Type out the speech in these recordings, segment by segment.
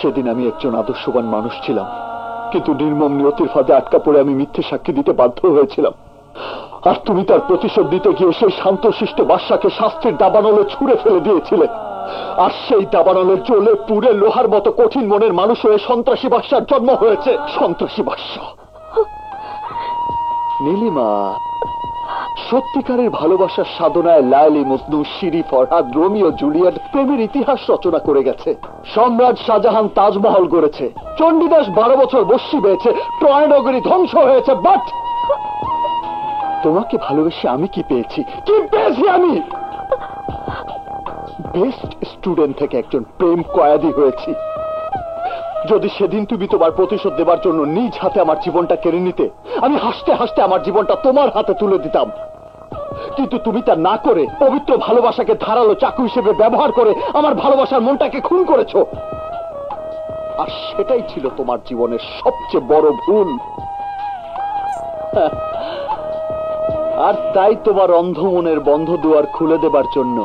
সেদিন আমি একজন আদর্শবান মানুষ ছিলাম, কিন্তু নির্মম নিয়তির ফাঁদে আটকা পড়ে আমি মিথ্যে সাক্ষী দিতে বাধ্য হয়েছিলাম। আর তুমি তার প্রতিশোধ দিতে গিয়ে সেই শান্তশিষ্ট বাদশাকে শাস্তির দাবানলে ছুঁড়ে ফেলে দিয়েছিলে। আর সেই দাবানলের জ্বলে পুড়ে লোহার মতো কঠিন মনের মানুষ হয়ে সন্ত্রাসী বাদশার জন্ম হয়েছে। সন্ত্রাসী বাদশা। নীলিমা, সত্যিকারের ভালোবাসার সাধনায় লায়লি, Majnu, Siri, Farhad, Romeo, Juliet প্রেমের ইতিহাস রচনা করে গেছে। সম্রাট শাহজাহান তাজমহল গড়েছে, চণ্ডীদাস 12 বছর বস্যি পেয়েছে, ট্রয় নগরী ধ্বংস হয়েছে। বাট তোমাকে ভালোবেসে আমি কি পেয়েছি? কি পেয়েছি আমি? বেস্ট স্টুডেন্ট থেকে একজন প্রেম কয়েদি হয়েছি। যদি সেদিন তুমি তোমার প্রতিশোধ দেবার জন্য নিজ হাতে আমার জীবনটা কেড়ে নিতে, আমি হাসতে হাসতে আমার জীবনটা তোমার হাতে তুলে দিতাম। কিন্তু তুমি তা না করে পবিত্র ভালোবাসাকে ধারালো চাকু হিসেবে ব্যবহার করে আমার ভালোবাসার মনটাকে খুন করেছো। আর সেটাই ছিল তোমার জীবনের সবচেয়ে বড় ভুল। আর তাই তোমার অন্ধ মনের বন্ধ দুয়ার খুলে দেবার জন্য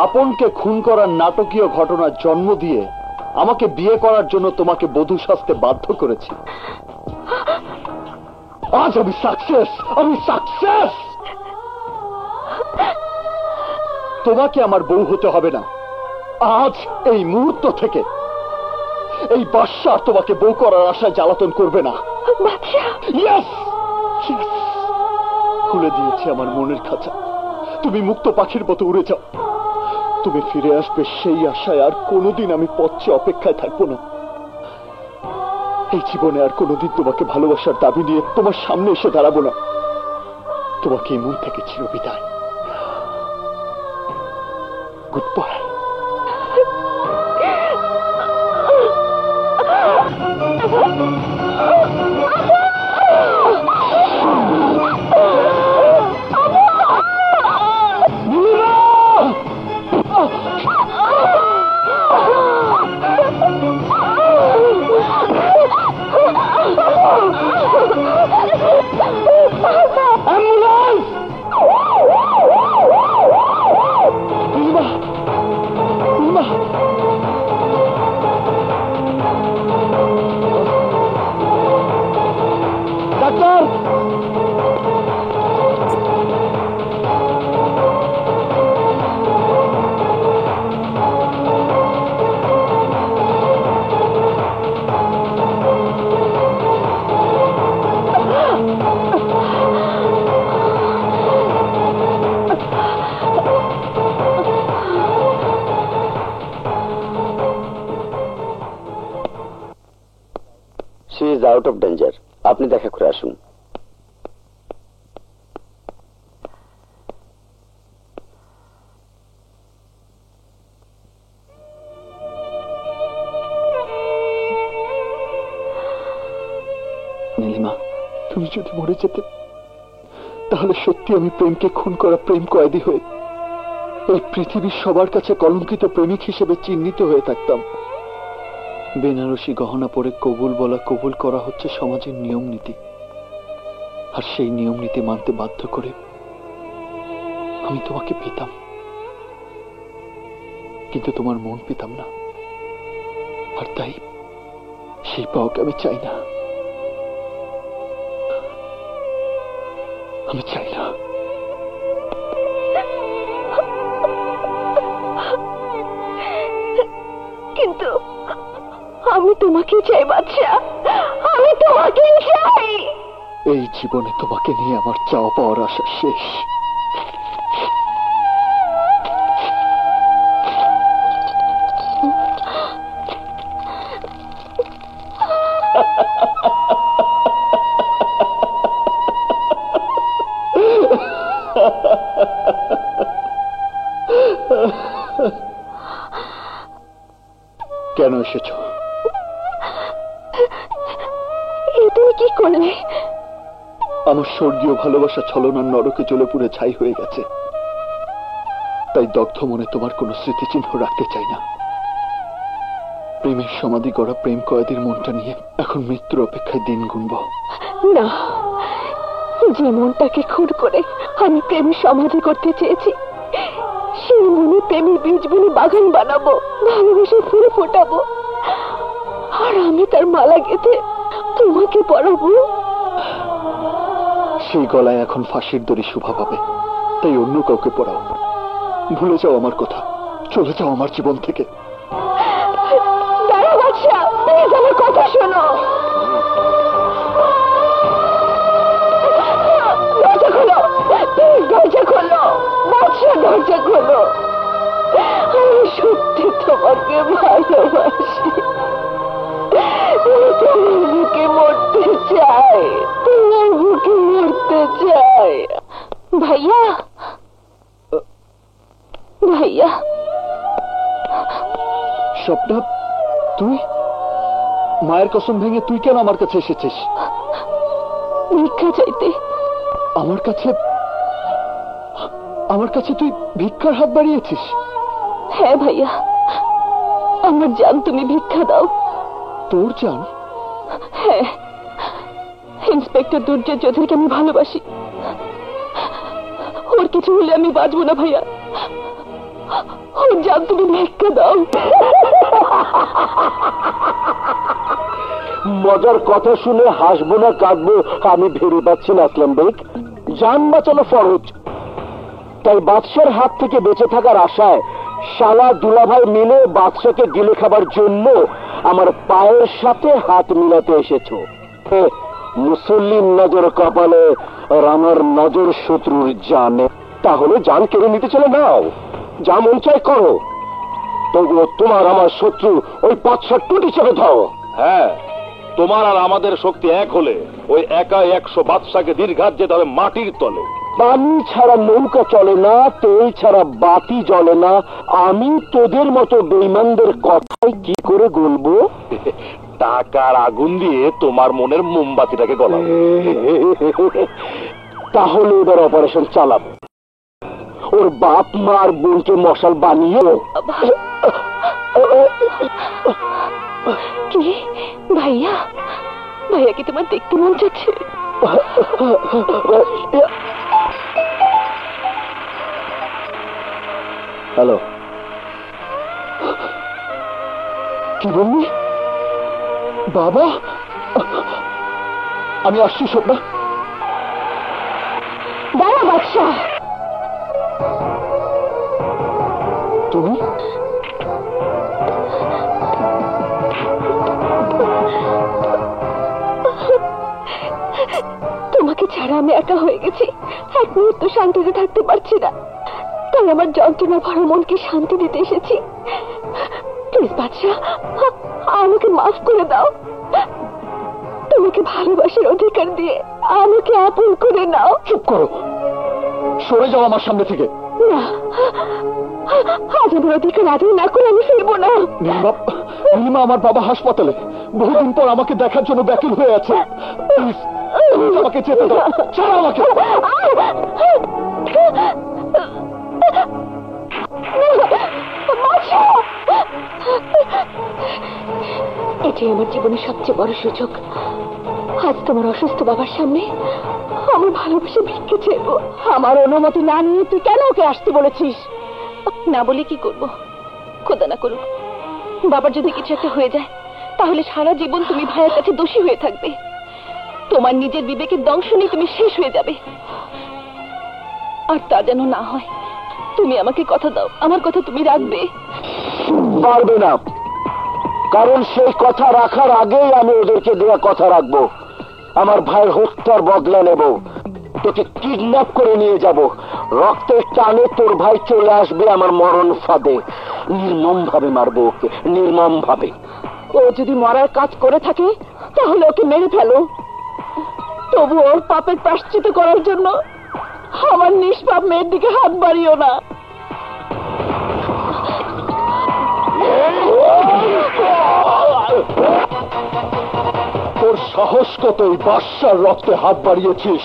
আপনকে খুন করার নাটকীয় ঘটনার জন্ম দিয়ে আমাকে বিয়ে করার জন্য তোমাকে বধূ সাজতে বাধ্য করেছি। আজ আমি সাকসেস, আমি সাকসেস। তোমাকে আমার বউ হতে হবে না। আজ এই মুহূর্ত থেকে এই বাদশা আর তোমাকে বউ করার আশায় জ্বালাতন করবে না। ইয়েস, খুলে দিয়েছি আমার মনের খাঁচা। তুমি মুক্ত পাখির মতো উড়ে যাও। তুমি ফিরে আসবে সেই আশায় আর কোনোদিন আমি পথে অপেক্ষায় থাকবো না। এই জীবনে আর কোনোদিন তোমাকে ভালোবাসার দাবি নিয়ে তোমার সামনে এসে দাঁড়াবো না। তোমাকে এই মন থেকে চিরবিদায়। Goodbye. Out of danger. আপনি দেখা করে আসুন। নীলিমা, তুমি যদি মরে যেতে তাহলে সত্যি আমি প্রেমকে খুন করা প্রেম কয়েদি হয়ে এই পৃথিবীর সবার কাছে কলঙ্কিত প্রেমিক হিসেবে চিহ্নিত হয়ে থাকতাম। বেনারসি গহনা পরে কবুল বলা, কবুল করা হচ্ছে সমাজের নিয়ম নীতি। আর সেই নিয়ম নীতি মানতে বাধ্য করে আমি তোমাকে পেতাম, কিন্তু তোমার মন পেতাম না। আর তাই সেই পাওয়াকে আমি চাই না। আমি চাই না। কিন্তু আমি তোমাকে চাই বাদশা, আমি তোমাকে চাই। এই জীবনে তোমাকে নিয়ে আমার চাওয়া পাওয়ার আশা শেষ। কেন এসেছ? তুমি কি করলে? আমার স্বর্গীয় ভালোবাসা ছলনার নরকে জ্বলে পুড়ে ছাই হয়ে গেছে। তাই দগ্ধ মনে তোমার কোনো স্মৃতিচিহ্ন রাখতে চাই না। প্রেমের সমাধি গড়া প্রেম কয়েদির মনটা নিয়ে এখন মৃত্যুর অপেক্ষায় দিন গুনব না। যে মনটাকে খুন করে আমি প্রেমের সমাধি করতে চেয়েছি, সেই মনে প্রেমের বীজ বুনে বাগান বানাবো, ভালোবেসে ফুল ফোটাবো, আর আমি তার মালা গেঁথে তোমাকে পরাবো। সেই গলায় এখন ফাঁসির দড়ি শোভা পাবে, তাই অন্য কাউকে পড়াও। ভুলে যাও আমার কথা, চলে যাও আমার জীবন থেকে। দাঁড়া বাদশা, প্লিজ আমার কথা শোনো। দরজা খোলো, প্লিজ দরজা খোলো বাদশা, দরজা খোলো। আমি সত্যি তোমাকে ভালোবাসি, তোমার বুকে মরতে চাই, তোমার বুকে মরতে চাই। ভাইয়া, ভাইয়া। স্বপ্না, তুই মায়ের কসম ভেঙে তুই কেন আমার কাছে এসেছিস? ভিক্ষা চাইতে। আমার কাছে? আমার কাছে তুই ভিক্ষার হাত বাড়িয়েছিস? হ্যাঁ ভাইয়া, আমার জান তুমি ভিক্ষা দাও। তোর জান? হ্যাঁ, ইন্সপেক্টর দুর্জয় চৌধুরীকে আমি ভালোবাসি, ওর কিছু হলে আমি বাঁচবো না ভাইয়া, ওর জান তুমি ভিক্ষা দাও। মজার কথা শুনে হাসবো না কাঁদবো আমি ভেবে পাচ্ছি না আসলাম বেগ। জান বাঁচানো ফরজ, তাই বাদশার হাত থেকে বেঁচে থাকার আশায় শালা দুলাভাই মিলে বাদশাকে গিলে খাবার জন্য আমার পায়ের সাথে হাত মিলাতে এসেছো। মুসল্লির নজর কপালে আর আমার নজর শত্রুর জানে। তাহলে জান কেড়ে নিতে চলে নাও, যা মন চাই করো, তবুও তোমার আমার শত্রু ওই ৫-৭ টুটি চেপে দাও। হ্যাঁ, তোমার আর আমাদের শক্তি এক হলে ওই একা ১০০ বাদশাকে দীর্ঘাত যেতে হবে মাটির তলে। পানি ছাড়া নৌকা চলে না, তেল ছাড়া বাতি জ্বলে না। আমি তোদের মতো বেঈমানদের কথাই কি করে গলবো? টাকার আগুন দিয়ে তোমার মনের মোমবাতিটাকে গলাবো। তাহলে এবার অপারেশন চালাবো, ওর বাপ মা আর বোনকে মশাল বানিয়ে। কি ভাইয়া, ভাইয়া কি তোমার দেখতে মন চাচ্ছে? হ্যালো, কি বললি? বাবা, আমি আসছি স্বপ্না। দাঁড়া বাদশা, তুমি? তোমাকে ছাড়া আমি একা হয়ে গেছি, এক মুহূর্ত শান্তিতে থাকতে পারছি না, তাই আমার যন্ত্রণা ভরা মনকে শান্তি দিতে এসেছি। প্লিজ বাদশা, আমাকে মাফ করে দাও, তোমাকে ভালোবাসার অধিকার দিয়ে আমাকে আপন করে নাও। চুপ করো, সরে যাও আমার সামনে থেকে। না, আজ আমার অধিকার আদায় না করে আমি ফিরবো না। নীলিমা, আমার বাবা হাসপাতালে, বহুদিন পর আমাকে দেখার জন্য ব্যাকুল হয়ে আছে। প্লিজ আমাকে যেতে দাও, ছাড়ো আমাকে। এটাই আমার জীবনের সবচেয়ে বড় সুযোগ। আজ তোমার অসুস্থ বাবার সামনে আমার ভালোবাসা ভিক্ষে চাইবো। আমার অনুমতি না নিয়ে তুই কেন ওকে আসতে বলেছিস? না বলে কি করবো? খোদা না করুক বাবার যদি কিছু একটা হয়ে যায়, তাহলে সারা জীবন তুমি ভাইয়ের কাছে দোষী হয়ে থাকবে। তোমার নিজের বিবেকের দংশনে তুমি শেষ হয়ে যাবে। আর তা যেন না হয়, তুমি আমাকে কথা দাও, আমার কথা তুমি রাখবে। পারবে না, কারণ সেই কথা রাখার আগেই আমি ওদেরকে দেওয়া কথা রাখবো। আমার ভাইয়ের হত্যার বদলা নেব, তোকে কিডন্যাপ করে নিয়ে যাব, রক্তের টানে তোর ভাই চলে আসবে আমার মরণ ফাঁদে। নির্মম ভাবে মারবো ওকে, নির্মম ভাবে। ও যদি মরার কাজ করে থাকে তাহলে ওকে মেরে ফেলো, তবু ওর পাপের প্রায়শ্চিত্ত করার জন্য আমার নিষ্পাপ মেয়ের দিকে হাত বাড়িও না। তোর সাহস কত এই বাদশার রক্তে হাত বাড়িয়েছিস?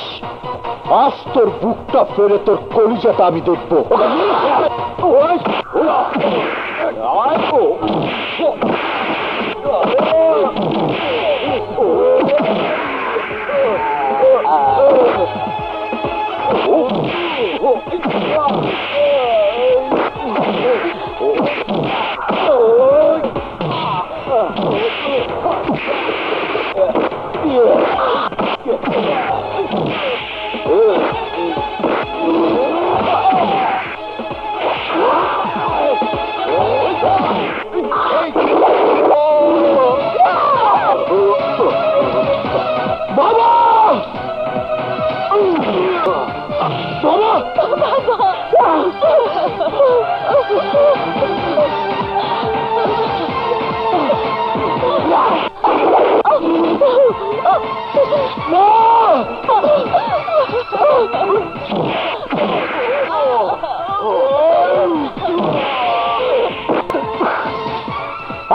আজ তোর বুকটা ফেরে তোর কলিজাটা আমি দেখবো।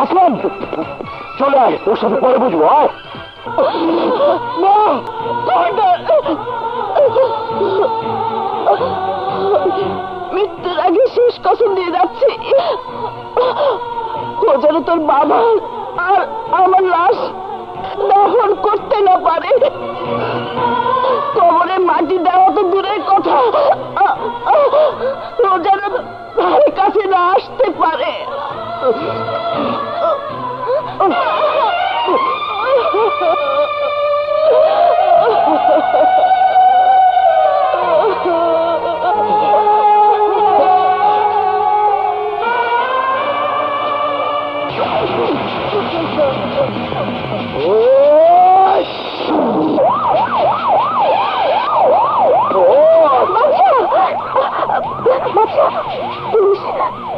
আসলাম, চলে আয়, ওর সাথে পরে বুঝবো। আয় মৃত্যুর আগে শেষ কসম দিয়ে যাচ্ছি, ও যেন তোর বাবা আর আমার লাশ দহন করতে না পারে। কবরে মাটি দেওয়া তো দূরের কথা, ও যেন ধারে কাছে না আসতে পারে।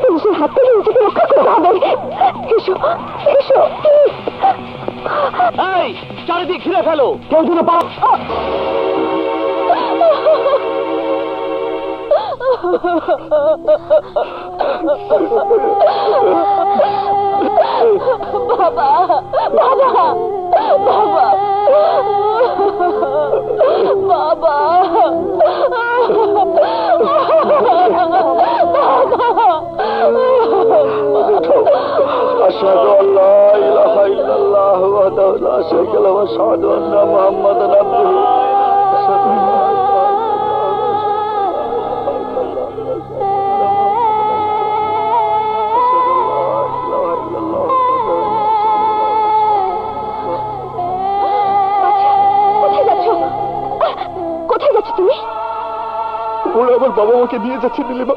পুলিশের হাত থেকে নিজেকে রক্ষা করতে হবে। এসো এসো, চারিদিক ঘিরে ফেলো, কেউ যেন বাবা বাবা বাবা বাবা আশহাদু আল্লা ইলাহা ইল্লাল্লাহ ওয়াহদাহু লা শারীকা লাহু ওয়া আশহাদু আন্না মুহাম্মাদান আবদুহু ওরা আমার বাবা মাকে নিয়ে যাচ্ছে নীলিমা,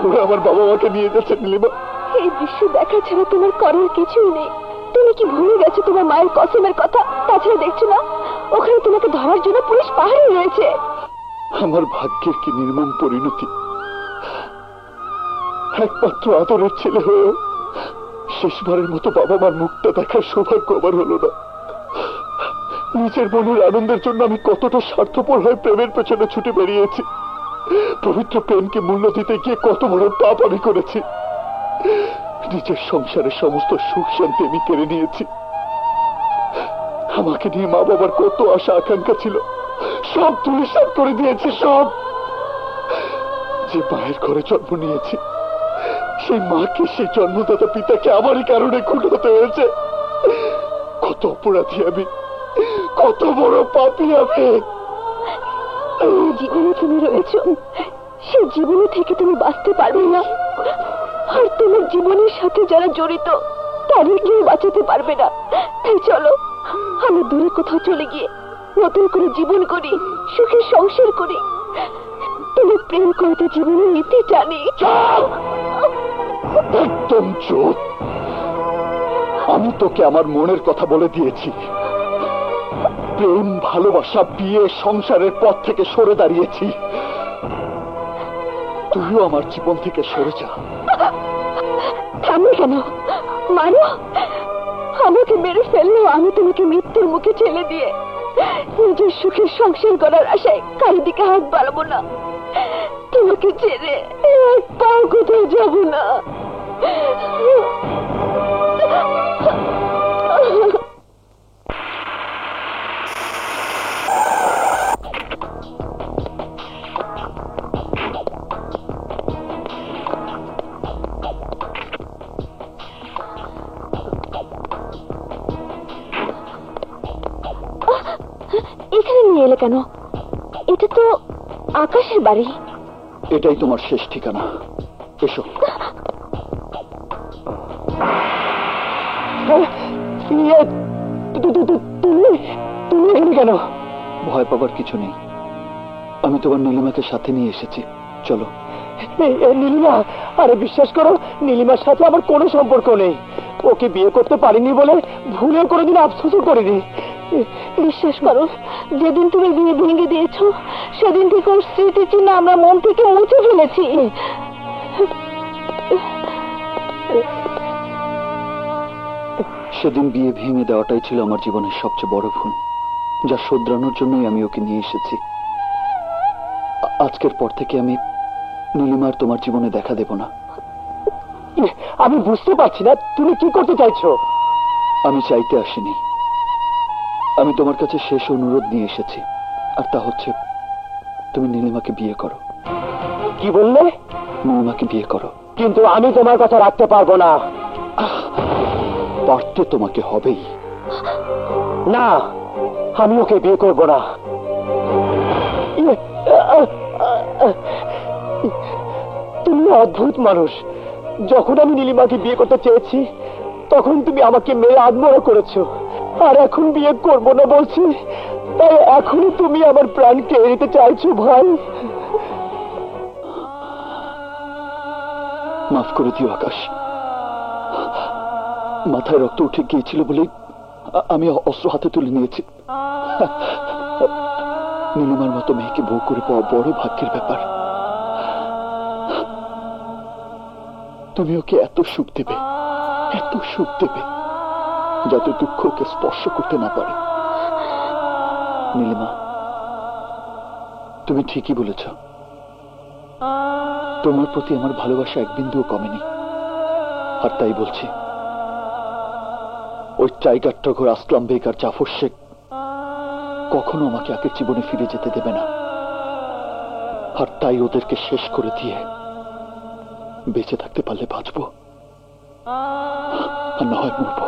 ওরা আমার বাবা মাকে নিয়ে যাচ্ছে নীলিমা। এই দৃশ্য দেখা ছাড়া তোমার করার কিছুই নেই। তুমি কি ভুলে গেছো তোমার মায়ের কসমের কথা? তাছাড়া দেখছো না ওখানে তোমাকে ধরার জন্য পুলিশ পাহাড়ে রয়েছে। আমার ভাগ্যের কি নির্মম পরিণতি! একমাত্র আদরের ছেলে হয়েও শেষবারের মতো বাবা মার মুখটা দেখার সৌভাগ্য আমার হলো না। নিজের মনের আনন্দের জন্য আমি কতটা স্বার্থপর হয়ে প্রেমের পেছনে ছুটে বেরিয়েছি। পবিত্র প্রেমকে মূল্য দিতে গিয়ে কত বড় পাপ আমি করেছি। নিজের সংসারের সমস্ত সুখ শান্তি আমি কেড়ে নিয়েছি। আমাকে নিয়ে মা বাবার কত আশা আকাঙ্ক্ষা ছিল, সব ধূলিসাৎ করে দিয়েছি। সব যে মায়ের ঘরে জন্ম নিয়েছি, সেই মাকে, সেই জন্মদাতা পিতাকে আমারই কারণে খুন হতে হয়েছে। কত অপরাধী আমি, কত বড় পাপী আমি। জীবনে তুমি রয়েছো, সেই জীবনে থেকে তুমি বাঁচতে পারবে না। আর তোমার জীবনের সাথে যারা জড়িত তাদের কেউ বাঁচাতে পারবে না। তাই চলো আমরা দূরে কোথাও চলে গিয়ে নতুন করে জীবন করি, সুখে সংসার করি। তুমি প্রেম করতে জীবনের নীতি জানি। একদম চুপ। আমি তোকে আমার মনের কথা বলে দিয়েছি। প্রেম, ভালোবাসা, বিয়ে, সংসারের পথ থেকে সরে দাঁড়িয়েছি। তুইও আমার জীবন থেকে সরে যা। থামবে কেন? মানো, আমাকে মেরে ফেললেও আমি তোমাকে মৃত্যুর মুখে ঠেলে দিয়ে নিজের সুখের সংসার করার আশায় কারো দিকে হাত বাড়াবো না। তোমাকে ছেড়ে এক পাও কোথাও যাবো না। এখানে নিয়ে এলে কেন? এটা তো আকাশের বাড়ি। এটাই তোমার শেষ ঠিকানা। এসো। তুমি এখানে কেন? ভয় পাবার কিছু নেই, আমি তোমার নীলিমাকে সাথে নিয়ে এসেছি। চলো। নীলিমা? আরে বিশ্বাস করো, নীলিমার সাথে আমার কোনো সম্পর্ক নেই। ওকে বিয়ে করতে পারিনি বলে ভুলেও কোনোদিন আফসোসও করিনি। বিশ্বাস করো, যেদিন তুমি বিয়ে ভেঙে দিয়েছো সেদিন থেকে ওর স্মৃতির চিহ্ন আমরা মন থেকে মুছে ফেলেছি। সেদিন বিয়ে ভেঙে দেওয়াটাই ছিল আমার জীবনের সবচেয়ে বড় ভুল, যা শোধরানোর জন্যই আমি ওকে নিয়ে এসেছি। আজকের পর থেকে আমি নীলিমার তোমার জীবনে দেখা দেব না। আমি বুঝতে পারছি না তুমি কি করতে চাইছো। আমি চাইতে আসিনি, আমি তোমার কাছে শেষ অনুরোধ নিয়ে এসেছি, আর তা হচ্ছে তুমি নীলিমাকে বিয়ে করো। কি বললে? নীলিমাকে বিয়ে করো। কিন্তু আমি তোমার কথা রাখতে পারবো না। পারতে তোমাকে হবেই। না, আমি ওকে বিয়ে করব না। তুমি অদ্ভুত মানুষ। যখন আমি নীলিমাকে বিয়ে করতে চেয়েছি তখন তুমি আমাকে মেরে আত্মহত্যা করেছো, আর এখন বিয়ে করব না বলছি, তাই এখনই তুমি আমার প্রাণ কেড়ে নিতে চাইছো ভাই। মাফ করে দিও আকাশ, মাথায় রক্ত উঠে গিয়েছিল বলেই আমি অস্ত্র হাতে তুলে নিয়েছি। নীলিমার মতো মেয়েকে বউ করে পাওয়া বড় ভাগ্যের ব্যাপার। তুমি ওকে এত সুখ দেবে, এত সুখ দেবে, যাতে দুঃখ ওকে স্পর্শ করতে না পারে। নীলিমা, তুমি ঠিকই বলেছ, তোমার প্রতি আমার ভালোবাসা এক বিন্দুও কমেনি। আর তাই বলছি, ওই টাইগার টগর, আসলাম বেগ আর জাফর শেখ কখনো আমাকে আগের জীবনে ফিরে যেতে দেবে না। আর তাই ওদেরকে শেষ করে দিয়ে বেঁচে থাকতে পারলে বাঁচবো, আর না হয় মরবো।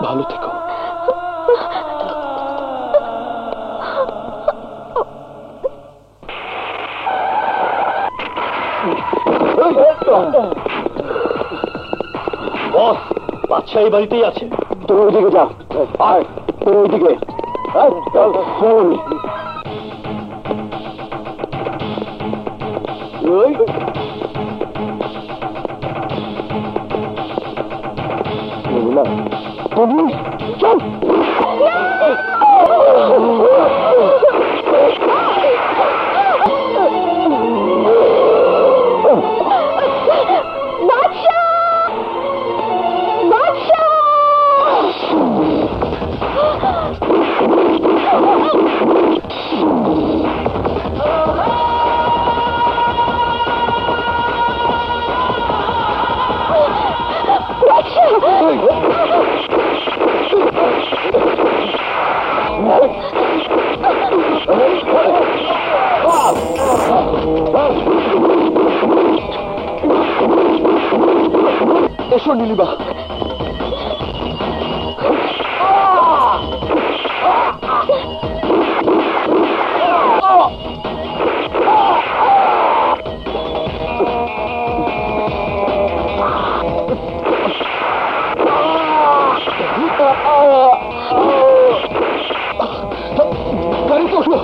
ভালো থেকো। বস, বাদশাহ এই বাড়িতেই আছে। তুমি ওইদিকে যাও। আয়, তুমি ওইদিকে। তুমি চল। এসো নীলিমা। গাড়িতে ওঠো।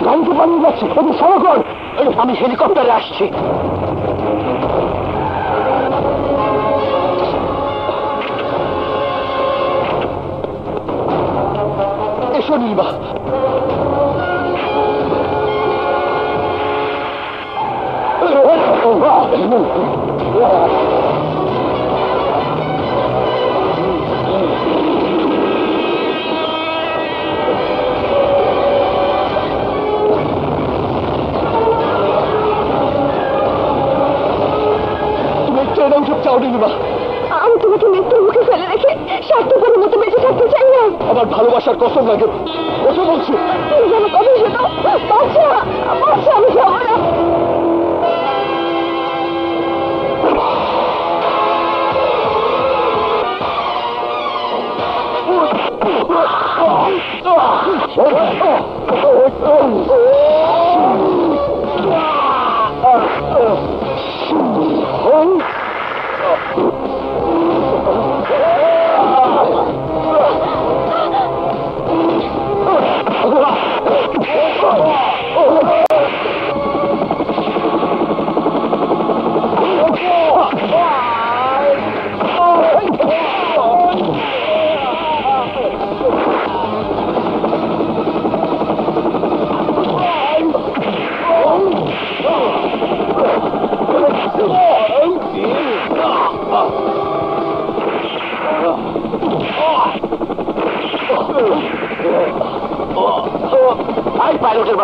গাড়িতে পালিয়ে যাচ্ছে, ওদের সরো কর। আমি হেলিকপ্টারে আসছি। এসো নীলিমা। ট্রেনে উঠে চাও নীলিমা। আমি তোমাকে মৃত্যুর মুখে ফেলে রেখে স্বার্থপরের মতো বেঁচে থাকতে চাই না। আমার ভালোবাসার কসম লাগে, ওকে বলছি। তুমি যেন কবে শোনো, বাচ্চা বাচ্চা, আমি যাবো না।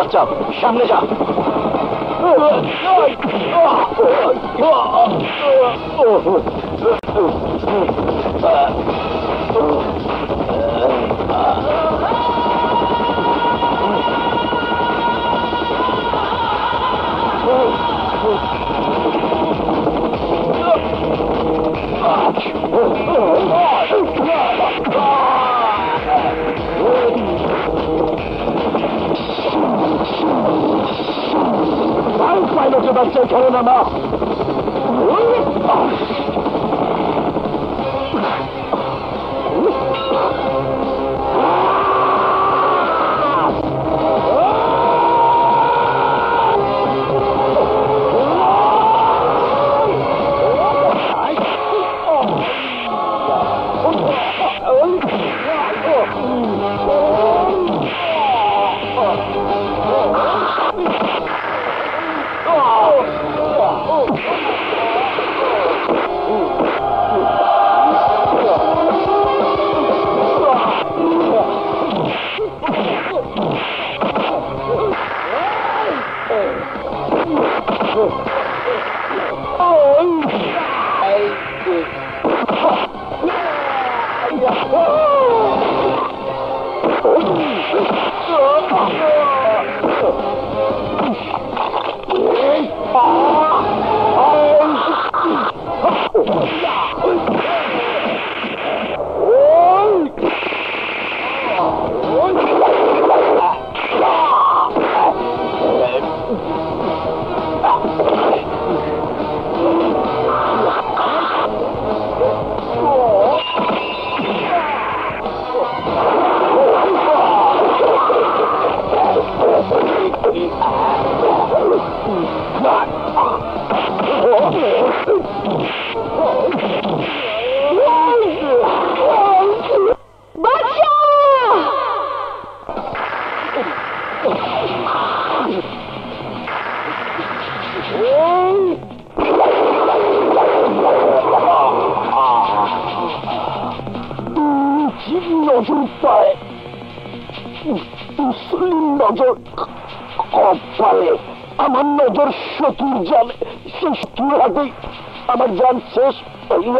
বাচ্চা, সামনে যা। পাইলটের বাচ্চা খেলে না মা। নজর পায়, নজর কপালে, আমার নজর শত্রুর জানে, সে শত্রুর হাতেই আমার জান শেষ হইল।